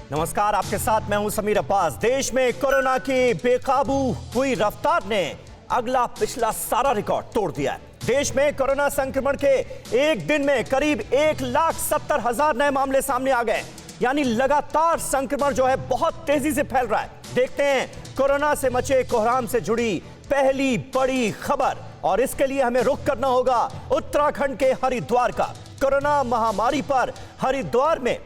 नमस्कार, आपके साथ मैं हूं समीर अब्बास। देश में कोरोना की बेकाबू हुई रफ्तार ने अगला पिछला सारा रिकॉर्ड तोड़ दिया है। देश में कोरोना संक्रमण के एक दिन में करीब 1,70,000 नए मामले सामने आ गए। यानी लगातार संक्रमण जो है बहुत तेजी से फैल रहा है। देखते हैं कोरोना से मचे कोहराम से जुड़ी पहली बड़ी खबर, और इसके लिए हमें रुख करना होगा उत्तराखंड के हरिद्वार का। कोरोना महामारी पर हरिद्वार में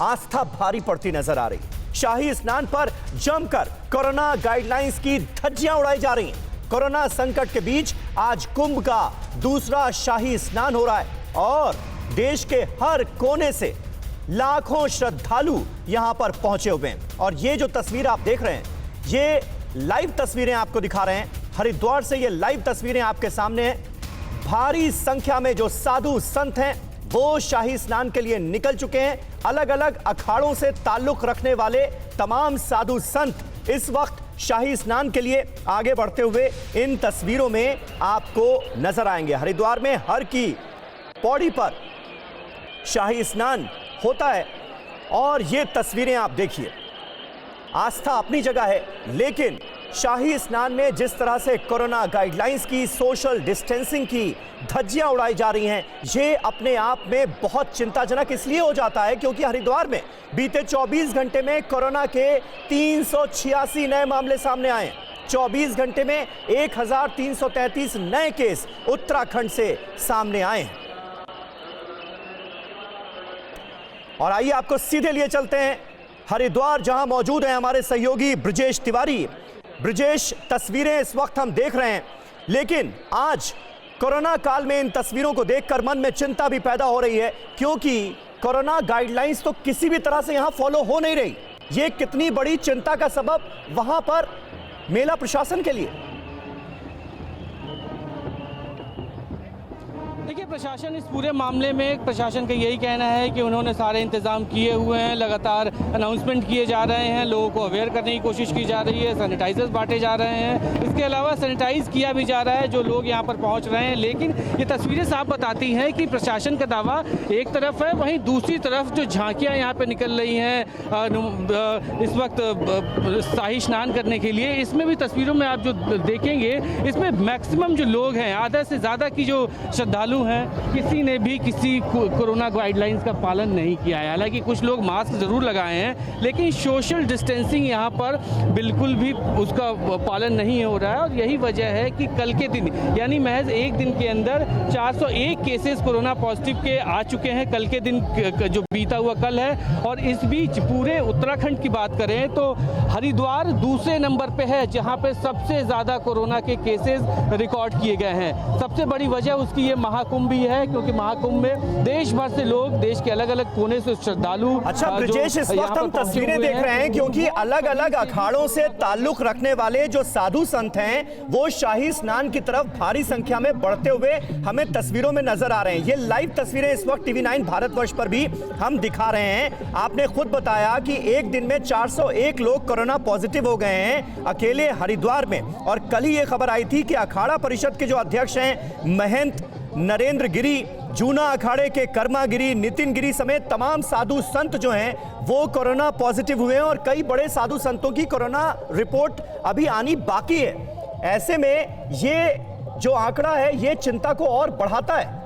आस्था भारी पड़ती नजर आ रही। शाही स्नान पर जमकर कोरोना गाइडलाइंस की धज्जियां उड़ाई जा रही हैं। कोरोना संकट के बीच आज कुंभ का दूसरा शाही स्नान हो रहा है और देश के हर कोने से लाखों श्रद्धालु यहां पर पहुंचे हुए हैं। और ये जो तस्वीर आप देख रहे हैं, ये लाइव तस्वीरें आपको दिखा रहे हैं हरिद्वार से। ये लाइव तस्वीरें आपके सामने हैं। भारी संख्या में जो साधु संत हैं वो शाही स्नान के लिए निकल चुके हैं। अलग अलग अखाड़ों से ताल्लुक रखने वाले तमाम साधु संत इस वक्त शाही स्नान के लिए आगे बढ़ते हुए इन तस्वीरों में आपको नजर आएंगे। हरिद्वार में हर की पौड़ी पर शाही स्नान होता है और ये तस्वीरें आप देखिए। आस्था अपनी जगह है, लेकिन शाही स्नान में जिस तरह से कोरोना गाइडलाइंस की, सोशल डिस्टेंसिंग की धज्जियां उड़ाई जा रही हैं, ये अपने आप में बहुत चिंताजनक इसलिए हो जाता है क्योंकि हरिद्वार में बीते 24 घंटे में कोरोना के 386 नए मामले सामने आए। 24 घंटे में 1,333 नए केस उत्तराखंड से सामने आए हैं। और आइए आपको सीधे लिए चलते हैं हरिद्वार, जहां मौजूद है हमारे सहयोगी ब्रजेश तिवारी। ब्रजेश, तस्वीरें इस वक्त हम देख रहे हैं, लेकिन आज कोरोना काल में इन तस्वीरों को देखकर मन में चिंता भी पैदा हो रही है क्योंकि कोरोना गाइडलाइंस तो किसी भी तरह से यहां फॉलो हो नहीं रही। ये कितनी बड़ी चिंता का सबब वहां पर मेला प्रशासन के लिए। देखिए, प्रशासन इस पूरे मामले में प्रशासन का यही कहना है कि उन्होंने सारे इंतजाम किए हुए हैं। लगातार अनाउंसमेंट किए जा रहे हैं, लोगों को अवेयर करने की कोशिश की जा रही है, सैनिटाइजर्स बांटे जा रहे हैं। इसके अलावा सैनिटाइज किया भी जा रहा है जो लोग यहाँ पर पहुँच रहे हैं। लेकिन ये तस्वीरें साफ बताती हैं कि प्रशासन का दावा एक तरफ है, वहीं दूसरी तरफ जो झांकियाँ यहाँ पर निकल रही हैं इस वक्त शाही स्नान करने के लिए, इसमें भी तस्वीरों में आप जो देखेंगे इसमें मैक्सिमम जो लोग हैं, आधा से ज़्यादा की जो श्रद्धालु हैं, किसी ने भी किसी कोरोना गाइडलाइंस का पालन नहीं किया है। हालांकि कुछ लोग मास्क जरूर लगाए हैं, लेकिन सोशल डिस्टेंसिंग यहाँ पर बिल्कुल भी उसका पालन नहीं हो रहा है। और यही वजह है कि कल के दिन यानी महज एक दिन के अंदर 401 केसेस कोरोना पॉजिटिव के आ चुके हैं। कल के दिन जो बीता हुआ कल है, और इस बीच पूरे उत्तराखंड की बात करें तो हरिद्वार दूसरे नंबर पे है जहाँ पे सबसे ज़्यादा कोरोना के केसेस रिकॉर्ड किए गए हैं। सबसे बड़ी वजह उसकी ये महाकुंभ भी है, क्योंकि महाकुंभ में देश भर से लोग, देश के अलग अलग कोने से श्रद्धालु। अच्छा ब्रजेश, इस वक्त हम तस्वीरें देख रहे हैं क्योंकि अलग अलग अखाड़ों से ताल्लुक रखने वाले जो साधु संत हैं वो शाही स्नान की तरफ भारी संख्या में बढ़ते हुए हमें तस्वीरों में नजर आ रहे हैं। ये लाइव तस्वीरें इस वक्त टीवी 9 भारतवर्ष पर भी हम दिखा रहे हैं। आपने खुद बताया कि एक दिन में 401 लोग कोरोना पॉजिटिव हो गए हैं अकेले हरिद्वार में। और कल ही ये खबर आई थी कि अखाड़ा परिषद के जो अध्यक्ष हैं महंत नरेंद्र गिरी, जूना अखाड़े के कर्मा गिरी, नितिन गिरी समेत तमाम साधु संत जो हैं वो कोरोना पॉजिटिव हुए हैं और कई बड़े साधु संतों की कोरोना रिपोर्ट अभी आनी बाकी है। ऐसे में ये जो आंकड़ा है ये चिंता को और बढ़ाता है।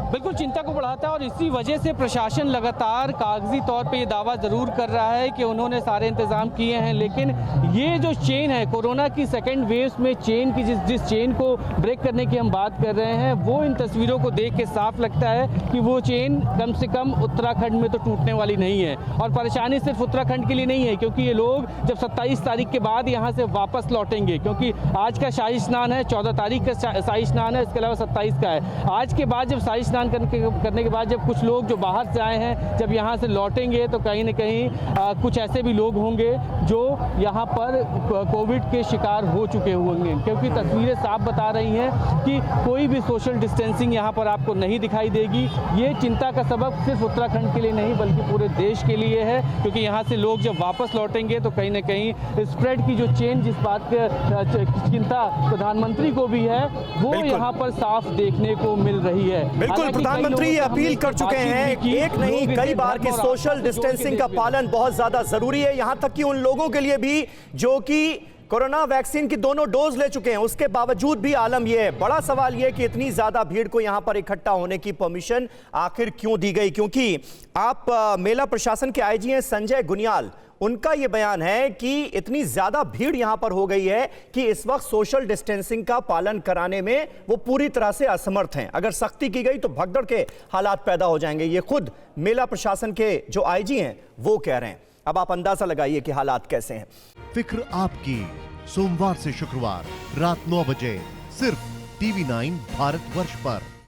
बिल्कुल चिंता को बढ़ाता है, और इसी वजह से प्रशासन लगातार कागजी तौर पे ये दावा ज़रूर कर रहा है कि उन्होंने सारे इंतजाम किए हैं। लेकिन ये जो चेन है कोरोना की सेकेंड वेव में, चेन की जिस चेन को ब्रेक करने की हम बात कर रहे हैं, वो इन तस्वीरों को देख के साफ लगता है कि वो चेन कम से कम उत्तराखंड में तो टूटने वाली नहीं है। और परेशानी सिर्फ उत्तराखंड के लिए नहीं है, क्योंकि ये लोग जब 27 तारीख के बाद यहाँ से वापस लौटेंगे, क्योंकि आज का शाही स्नान है, 14 तारीख का शाही स्नान है, इसके अलावा 27 का है। आज के बाद जब शाही स्नान करने के बाद जब कुछ लोग जो बाहर से आए हैं जब यहाँ से लौटेंगे तो कहीं न कहीं कुछ ऐसे भी लोग होंगे जो यहाँ पर कोविड के शिकार हो चुके होंगे, क्योंकि तस्वीरें साफ बता रही हैं कि कोई भी सोशल डिस्टेंसिंग यहाँ पर आपको नहीं दिखाई देगी। ये चिंता का सबब सिर्फ उत्तराखंड के लिए नहीं बल्कि पूरे देश के लिए है, क्योंकि यहाँ से लोग जब वापस लौटेंगे तो कहीं न कहीं स्प्रेड की जो चेन, जिस बात की चिंता प्रधानमंत्री को भी है, वो यहाँ पर साफ देखने को मिल रही है। बिल्कुल प्रधानमंत्री ये अपील कर चुके हैं, एक नहीं कई बार कि सोशल डिस्टेंसिंग का पालन बहुत ज्यादा जरूरी है, यहां तक कि उन लोगों के लिए भी जो कि कोरोना वैक्सीन की दोनों डोज ले चुके हैं। उसके बावजूद भी आलम यह है, बड़ा सवाल यह कि इतनी ज्यादा भीड़ को यहां पर इकट्ठा होने की परमिशन आखिर क्यों दी गई? क्योंकि आप मेला प्रशासन के आईजी हैं संजय गुनियाल, उनका यह बयान है कि इतनी ज्यादा भीड़ यहां पर हो गई है कि इस वक्त सोशल डिस्टेंसिंग का पालन कराने में वो पूरी तरह से असमर्थ हैं। अगर सख्ती की गई तो भगदड़ के हालात पैदा हो जाएंगे। ये खुद मेला प्रशासन के जो आईजी हैं वो कह रहे हैं। अब आप अंदाजा लगाइए कि हालात कैसे हैं। फिक्र आपकी, सोमवार से शुक्रवार रात 9 बजे सिर्फ TV9 भारतवर्ष पर।